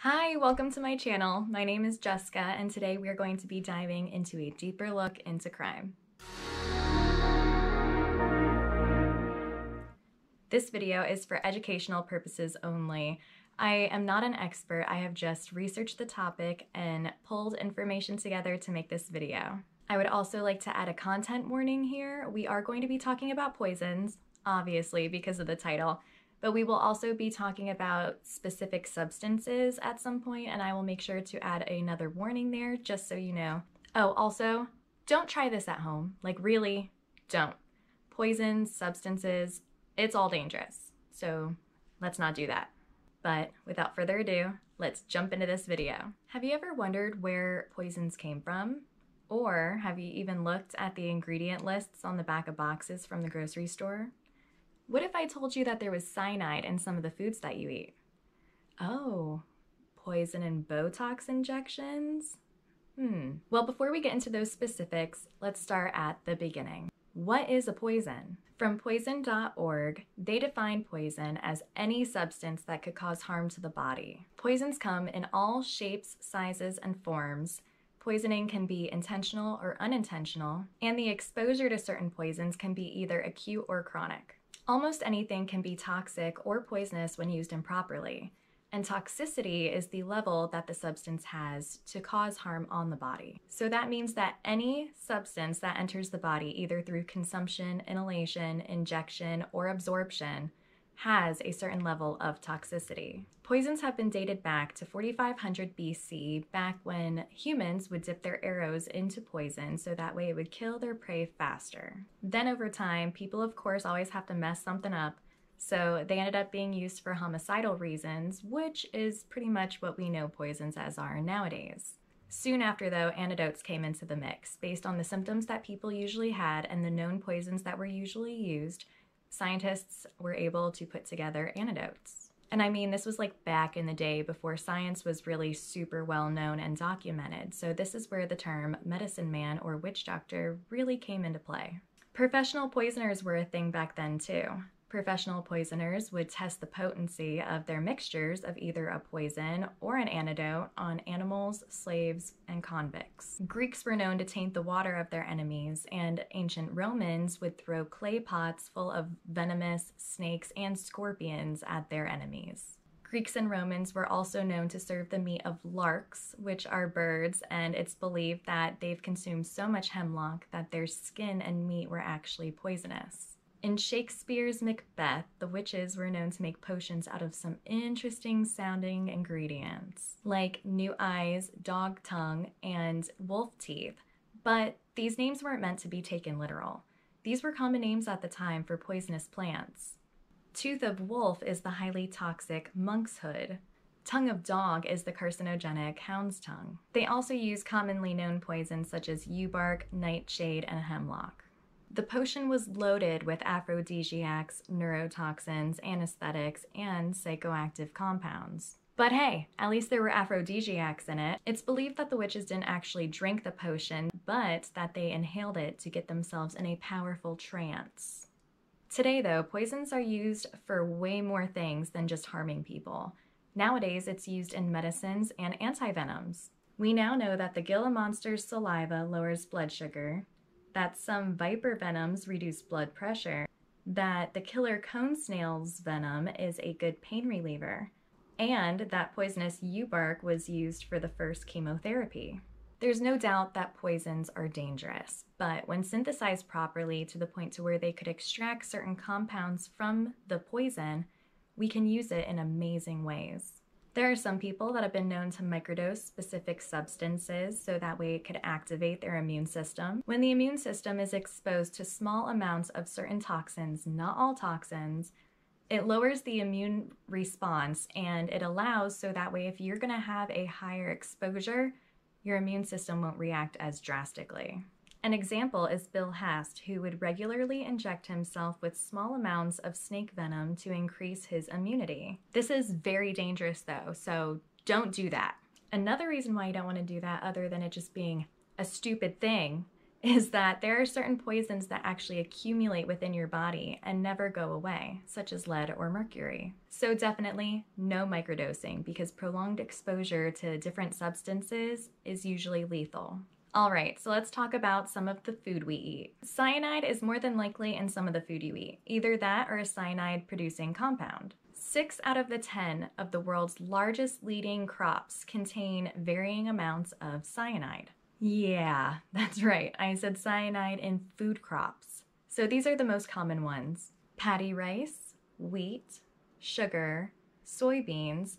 Hi, welcome to my channel. My name is Jessica, and today we are going to be diving into a deeper look into crime. This video is for educational purposes only. I am not an expert. I have just researched the topic and pulled information together to make this video. I would also like to add a content warning here. We are going to be talking about poisons, obviously because of the title, but we will also be talking about specific substances at some point, and I will make sure to add another warning there just so you know. Oh, also, don't try this at home. Like, really, don't. Poisons, substances, it's all dangerous. So let's not do that. But without further ado, let's jump into this video. Have you ever wondered where poisons came from? Or have you even looked at the ingredient lists on the back of boxes from the grocery store? What if I told you that there was cyanide in some of the foods that you eat? Oh, poison in Botox injections? Well, before we get into those specifics, let's start at the beginning. What is a poison? From poison.org, they define poison as any substance that could cause harm to the body. Poisons come in all shapes, sizes, and forms. Poisoning can be intentional or unintentional, and the exposure to certain poisons can be either acute or chronic. Almost anything can be toxic or poisonous when used improperly, and toxicity is the level that the substance has to cause harm on the body. So that means that any substance that enters the body, either through consumption, inhalation, injection, or absorption, has a certain level of toxicity. Poisons have been dated back to 4500 BC, back when humans would dip their arrows into poison so that way it would kill their prey faster. Then over time, people of course always have to mess something up, so they ended up being used for homicidal reasons, which is pretty much what we know poisons as are nowadays. Soon after, though, antidotes came into the mix. Based on the symptoms that people usually had and the known poisons that were usually used, scientists were able to put together antidotes. And I mean, this was like back in the day before science was really super well known and documented. So this is where the term medicine man or witch doctor really came into play. Professional poisoners were a thing back then too. Professional poisoners would test the potency of their mixtures of either a poison or an antidote on animals, slaves, and convicts. Greeks were known to taint the water of their enemies, and ancient Romans would throw clay pots full of venomous snakes and scorpions at their enemies. Greeks and Romans were also known to serve the meat of larks, which are birds, and it's believed that they've consumed so much hemlock that their skin and meat were actually poisonous. In Shakespeare's Macbeth, the witches were known to make potions out of some interesting sounding ingredients, like new eyes, dog tongue, and wolf teeth. But these names weren't meant to be taken literal. These were common names at the time for poisonous plants. Tooth of wolf is the highly toxic monk's hood. Tongue of dog is the carcinogenic hound's tongue. They also use commonly known poisons such as yew bark, nightshade, and hemlock. The potion was loaded with aphrodisiacs, neurotoxins, anesthetics, and psychoactive compounds. But hey, at least there were aphrodisiacs in it. It's believed that the witches didn't actually drink the potion, but that they inhaled it to get themselves in a powerful trance. Today, though, poisons are used for way more things than just harming people. Nowadays, it's used in medicines and antivenoms. We now know that the Gila monster's saliva lowers blood sugar, that some viper venoms reduce blood pressure, that the killer cone snail's venom is a good pain reliever, and that poisonous yew bark was used for the first chemotherapy. There's no doubt that poisons are dangerous, but when synthesized properly to the point to where they could extract certain compounds from the poison, we can use it in amazing ways. There are some people that have been known to microdose specific substances so that way it could activate their immune system. When the immune system is exposed to small amounts of certain toxins, not all toxins, it lowers the immune response, and it allows so that way if you're going to have a higher exposure, your immune system won't react as drastically. An example is Bill Hast, who would regularly inject himself with small amounts of snake venom to increase his immunity. This is very dangerous though, so don't do that. Another reason why you don't want to do that, other than it just being a stupid thing, is that there are certain poisons that actually accumulate within your body and never go away, such as lead or mercury. So definitely no microdosing, because prolonged exposure to different substances is usually lethal. All right, so let's talk about some of the food we eat. Cyanide is more than likely in some of the food you eat, either that or a cyanide-producing compound. 6 out of the 10 of the world's largest leading crops contain varying amounts of cyanide. Yeah, that's right, I said cyanide in food crops. So these are the most common ones: paddy rice, wheat, sugar, soybeans,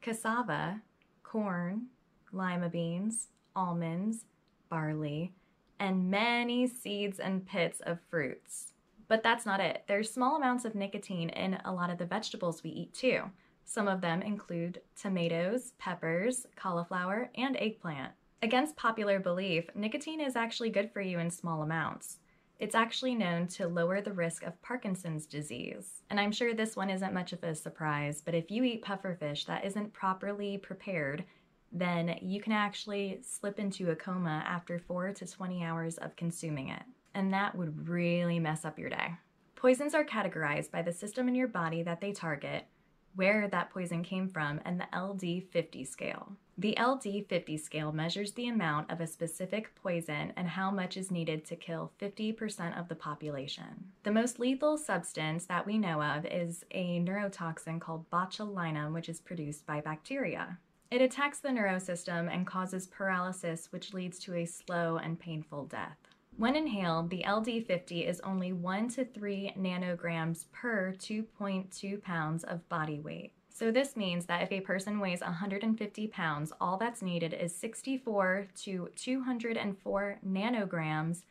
cassava, corn, lima beans, almonds, barley, and many seeds and pits of fruits. But that's not it. There's small amounts of nicotine in a lot of the vegetables we eat too. Some of them include tomatoes, peppers, cauliflower, and eggplant. Against popular belief, nicotine is actually good for you in small amounts. It's actually known to lower the risk of Parkinson's disease. And I'm sure this one isn't much of a surprise, but if you eat pufferfish that isn't properly prepared, then you can actually slip into a coma after 4 to 20 hours of consuming it. And that would really mess up your day. Poisons are categorized by the system in your body that they target, where that poison came from, and the LD50 scale. The LD50 scale measures the amount of a specific poison and how much is needed to kill 50% of the population. The most lethal substance that we know of is a neurotoxin called botulinum, which is produced by bacteria. It attacks the neurosystem and causes paralysis, which leads to a slow and painful death. When inhaled, the LD50 is only 1 to 3 nanograms per 2.2 pounds of body weight. So this means that if a person weighs 150 pounds, all that's needed is 64 to 204 nanograms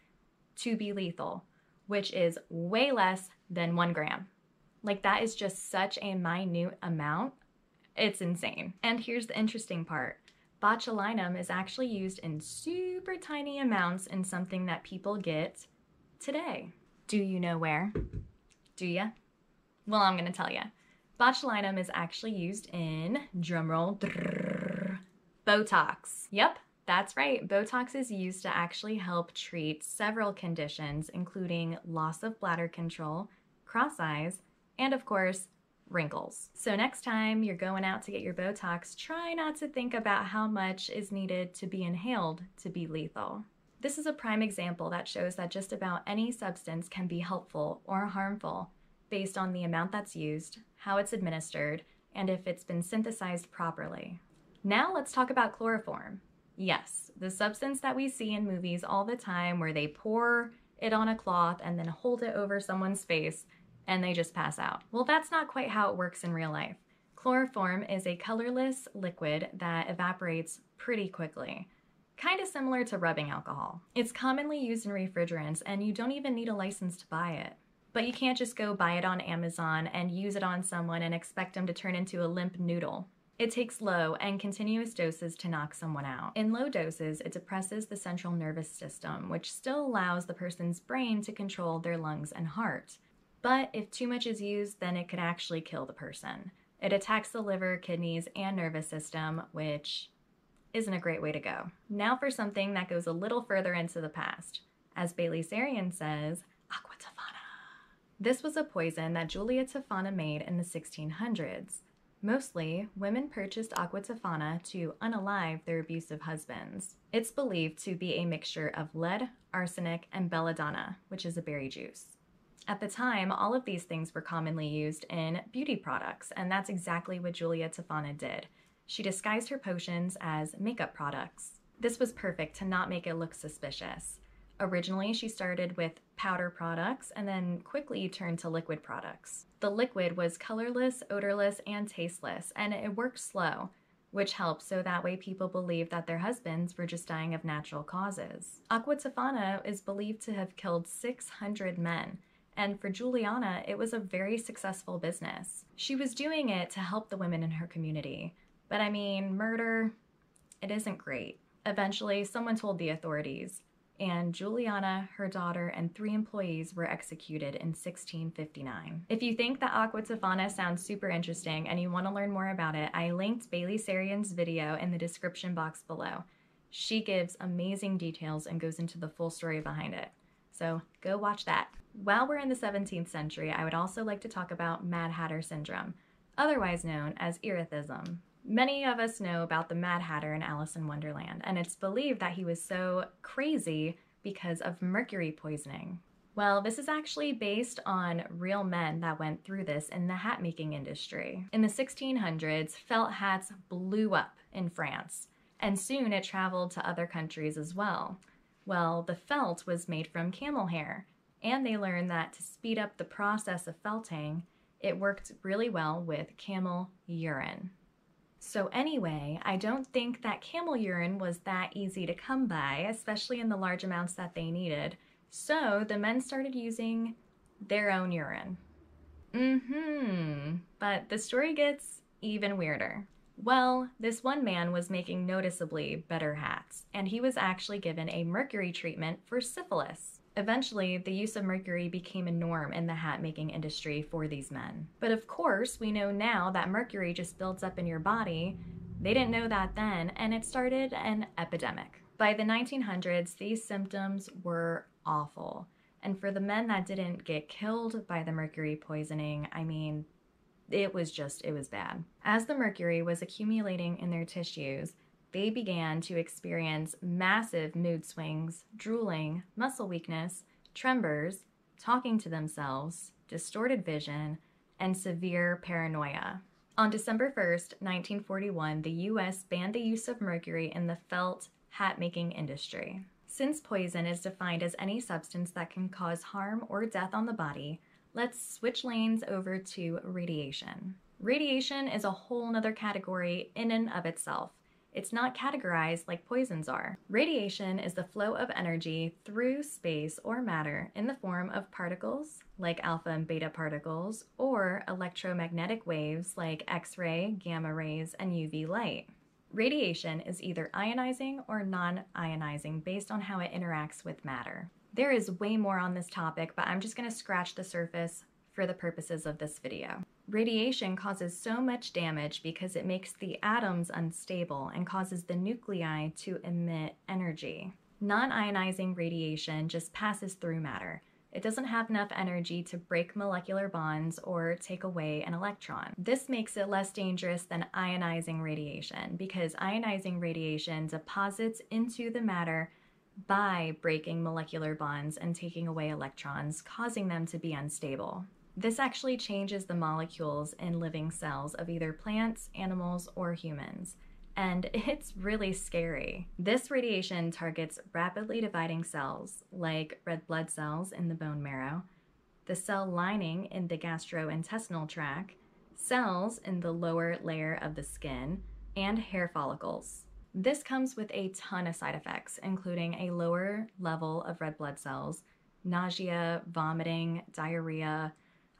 to be lethal, which is way less than 1 gram. Like, that is just such a minute amount. It's insane. And here's the interesting part. Botulinum is actually used in super tiny amounts in something that people get today. Do you know where? Do ya? Well, I'm gonna tell ya. Botulinum is actually used in, drumroll, Botox. Yep, that's right. Botox is used to actually help treat several conditions, including loss of bladder control, cross eyes, and of course, wrinkles. So next time you're going out to get your Botox, try not to think about how much is needed to be inhaled to be lethal. This is a prime example that shows that just about any substance can be helpful or harmful based on the amount that's used, how it's administered, and if it's been synthesized properly. Now let's talk about chloroform. Yes, the substance that we see in movies all the time where they pour it on a cloth and then hold it over someone's face and they just pass out. Well, that's not quite how it works in real life. Chloroform is a colorless liquid that evaporates pretty quickly, kind of similar to rubbing alcohol. It's commonly used in refrigerants, and you don't even need a license to buy it. But you can't just go buy it on Amazon and use it on someone and expect them to turn into a limp noodle. It takes low and continuous doses to knock someone out. In low doses, it depresses the central nervous system, which still allows the person's brain to control their lungs and heart. But if too much is used, then it could actually kill the person. It attacks the liver, kidneys, and nervous system, which isn't a great way to go. Now for something that goes a little further into the past. As Bailey Sarian says, Aqua Tofana. This was a poison that Julia Tofana made in the 1600s. Mostly, women purchased Aqua Tofana to unalive their abusive husbands. It's believed to be a mixture of lead, arsenic, and belladonna, which is a berry juice. At the time, all of these things were commonly used in beauty products, and that's exactly what Julia Tofana did. She disguised her potions as makeup products. This was perfect to not make it look suspicious. Originally, she started with powder products and then quickly turned to liquid products. The liquid was colorless, odorless, and tasteless, and it worked slow, which helped so that way people believed that their husbands were just dying of natural causes. Aqua Tofana is believed to have killed 600 men. And for Juliana, it was a very successful business. She was doing it to help the women in her community. But I mean, murder, it isn't great. Eventually, someone told the authorities, and Juliana, her daughter, and 3 employees were executed in 1659. If you think that Aqua Tofana sounds super interesting and you want to learn more about it, I linked Bailey Sarian's video in the description box below. She gives amazing details and goes into the full story behind it. So go watch that. While we're in the 17th century, I would also like to talk about Mad Hatter syndrome, otherwise known as Erethism. Many of us know about the Mad Hatter in Alice in Wonderland, and it's believed that he was so crazy because of mercury poisoning. Well, this is actually based on real men that went through this in the hat making industry. In the 1600s, felt hats blew up in France, and soon it traveled to other countries as well. Well, the felt was made from camel hair, and they learned that to speed up the process of felting, it worked really well with camel urine. So anyway, I don't think that camel urine was that easy to come by, especially in the large amounts that they needed. So the men started using their own urine. But the story gets even weirder. Well, this one man was making noticeably better hats, and he was actually given a mercury treatment for syphilis. Eventually, the use of mercury became a norm in the hat making industry for these men. But of course, we know now that mercury just builds up in your body. They didn't know that then, and it started an epidemic. By the 1900s, these symptoms were awful. And for the men that didn't get killed by the mercury poisoning, I mean, it was bad. As the mercury was accumulating in their tissues, they began to experience massive mood swings, drooling, muscle weakness, tremors, talking to themselves, distorted vision, and severe paranoia. On December 1st, 1941, the U.S. banned the use of mercury in the felt hat-making industry. Since poison is defined as any substance that can cause harm or death on the body, let's switch lanes over to radiation. Radiation is a whole nother category in and of itself. It's not categorized like poisons are. Radiation is the flow of energy through space or matter in the form of particles, like alpha and beta particles, or electromagnetic waves like X-ray, gamma rays, and UV light. Radiation is either ionizing or non-ionizing based on how it interacts with matter. There is way more on this topic, but I'm just going to scratch the surface for the purposes of this video. Radiation causes so much damage because it makes the atoms unstable and causes the nuclei to emit energy. Non-ionizing radiation just passes through matter. It doesn't have enough energy to break molecular bonds or take away an electron. This makes it less dangerous than ionizing radiation because ionizing radiation deposits into the matter by breaking molecular bonds and taking away electrons, causing them to be unstable. This actually changes the molecules in living cells of either plants, animals, or humans. And it's really scary. This radiation targets rapidly dividing cells, like red blood cells in the bone marrow, the cell lining in the gastrointestinal tract, cells in the lower layer of the skin, and hair follicles. This comes with a ton of side effects, including a lower level of red blood cells, nausea, vomiting, diarrhea,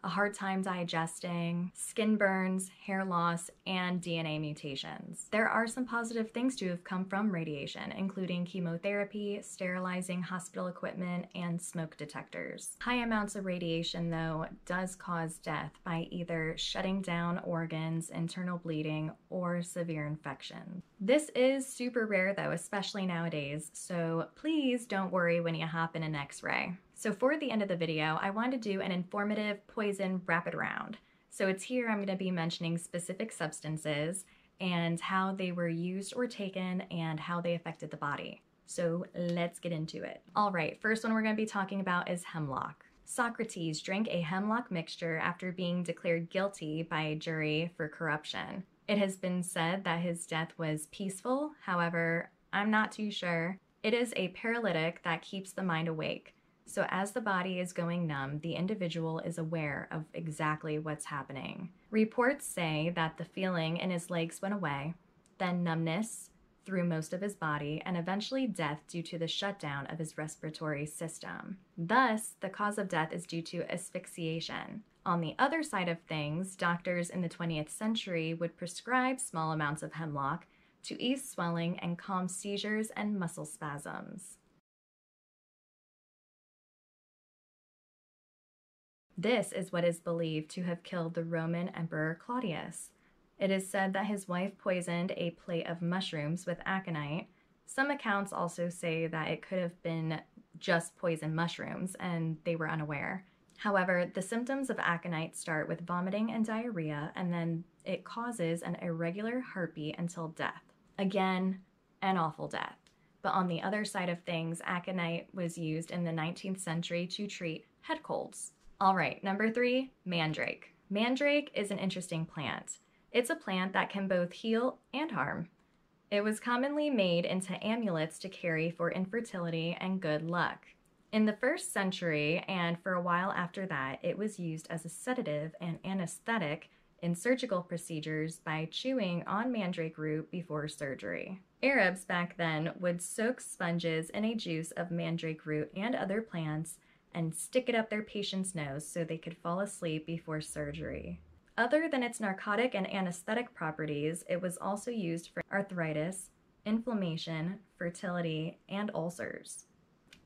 a hard time digesting, skin burns, hair loss, and DNA mutations. There are some positive things to have come from radiation, including chemotherapy, sterilizing hospital equipment, and smoke detectors. High amounts of radiation, though, does cause death by either shutting down organs, internal bleeding, or severe infection. This is super rare, though, especially nowadays, so please don't worry when you hop in an X-ray. So for the end of the video, I want to do an informative poison rapid round. So it's here I'm going to be mentioning specific substances and how they were used or taken and how they affected the body. So let's get into it. All right, first one we're going to be talking about is hemlock. Socrates drank a hemlock mixture after being declared guilty by a jury for corruption. It has been said that his death was peaceful, however, I'm not too sure. It is a paralytic that keeps the mind awake. So as the body is going numb, the individual is aware of exactly what's happening. Reports say that the feeling in his legs went away, then numbness through most of his body, and eventually death due to the shutdown of his respiratory system. Thus, the cause of death is due to asphyxiation. On the other side of things, doctors in the 20th century would prescribe small amounts of hemlock to ease swelling and calm seizures and muscle spasms. This is what is believed to have killed the Roman Emperor Claudius. It is said that his wife poisoned a plate of mushrooms with aconite, Some accounts also say that it could have been just poison mushrooms and they were unaware. However, the symptoms of aconite start with vomiting and diarrhea, and then it causes an irregular heartbeat until death. Again, an awful death. But on the other side of things, aconite was used in the 19th century to treat head colds. All right, number 3, mandrake. Mandrake is an interesting plant. It's a plant that can both heal and harm. It was commonly made into amulets to carry for infertility and good luck. In the 1st century, and for a while after that, it was used as a sedative and anesthetic in surgical procedures by chewing on mandrake root before surgery. Arabs back then would soak sponges in a juice of mandrake root and other plants and stick it up their patient's nose so they could fall asleep before surgery. Other than its narcotic and anesthetic properties, it was also used for arthritis, inflammation, fertility, and ulcers.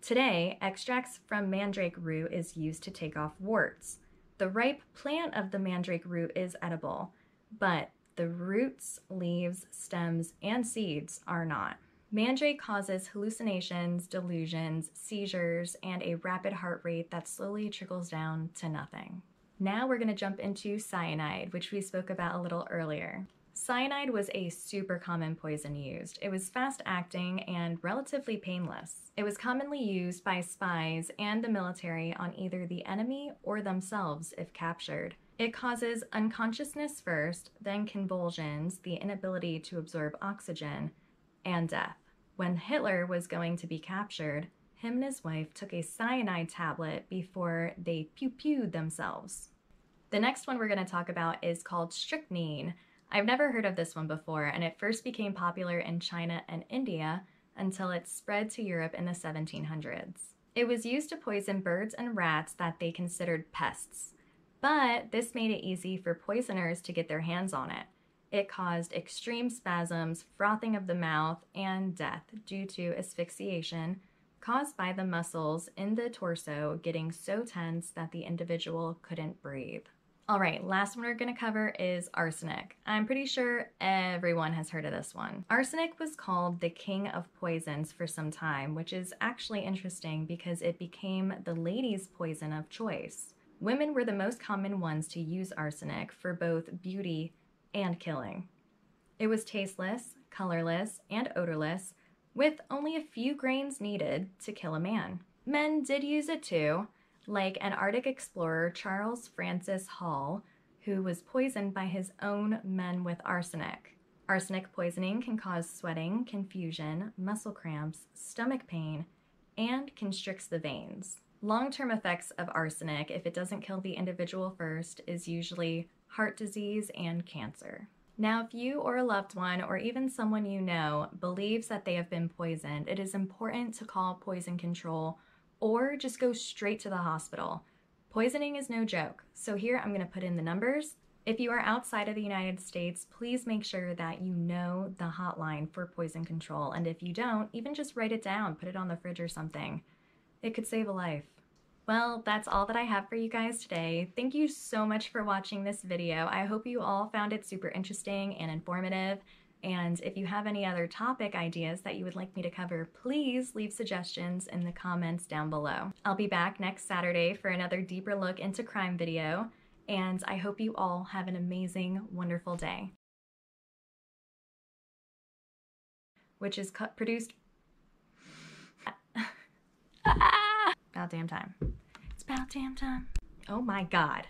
Today, extracts from mandrake root is used to take off warts. The ripe plant of the mandrake root is edible, but the roots, leaves, stems, and seeds are not. Mandrake causes hallucinations, delusions, seizures, and a rapid heart rate that slowly trickles down to nothing. Now we're going to jump into cyanide, which we spoke about a little earlier. Cyanide was a super common poison used. It was fast-acting and relatively painless. It was commonly used by spies and the military on either the enemy or themselves if captured. It causes unconsciousness first, then convulsions, the inability to absorb oxygen, and death. When Hitler was going to be captured, him and his wife took a cyanide tablet before they pew-pewed themselves. The next one we're going to talk about is called strychnine. I've never heard of this one before, and it first became popular in China and India until it spread to Europe in the 1700s. It was used to poison birds and rats that they considered pests, but this made it easy for poisoners to get their hands on it. It caused extreme spasms, frothing of the mouth, and death due to asphyxiation caused by the muscles in the torso getting so tense that the individual couldn't breathe. All right, last one we're going to cover is arsenic. I'm pretty sure everyone has heard of this one. Arsenic was called the king of poisons for some time, which is actually interesting because it became the ladies' poison of choice. Women were the most common ones to use arsenic for both beauty and killing. It was tasteless, colorless, and odorless, with only a few grains needed to kill a man. Men did use it too, like an Arctic explorer, Charles Francis Hall, who was poisoned by his own men with arsenic. Arsenic poisoning can cause sweating, confusion, muscle cramps, stomach pain, and constricts the veins. Long-term effects of arsenic, if it doesn't kill the individual first, is usually heart disease and cancer. Now, if you or a loved one, or even someone you know, believes that they have been poisoned, it is important to call poison control or just go straight to the hospital. Poisoning is no joke, so here I'm going to put in the numbers. If you are outside of the United States, please make sure that you know the hotline for poison control, and if you don't, even just write it down, put it on the fridge or something. It could save a life. Well, that's all that I have for you guys today. Thank you so much for watching this video. I hope you all found it super interesting and informative. And if you have any other topic ideas that you would like me to cover, please leave suggestions in the comments down below. I'll be back next Saturday for another deeper look into crime video, and I hope you all have an amazing, wonderful day. Which is produced... About damn time. It's about damn time. Oh my God.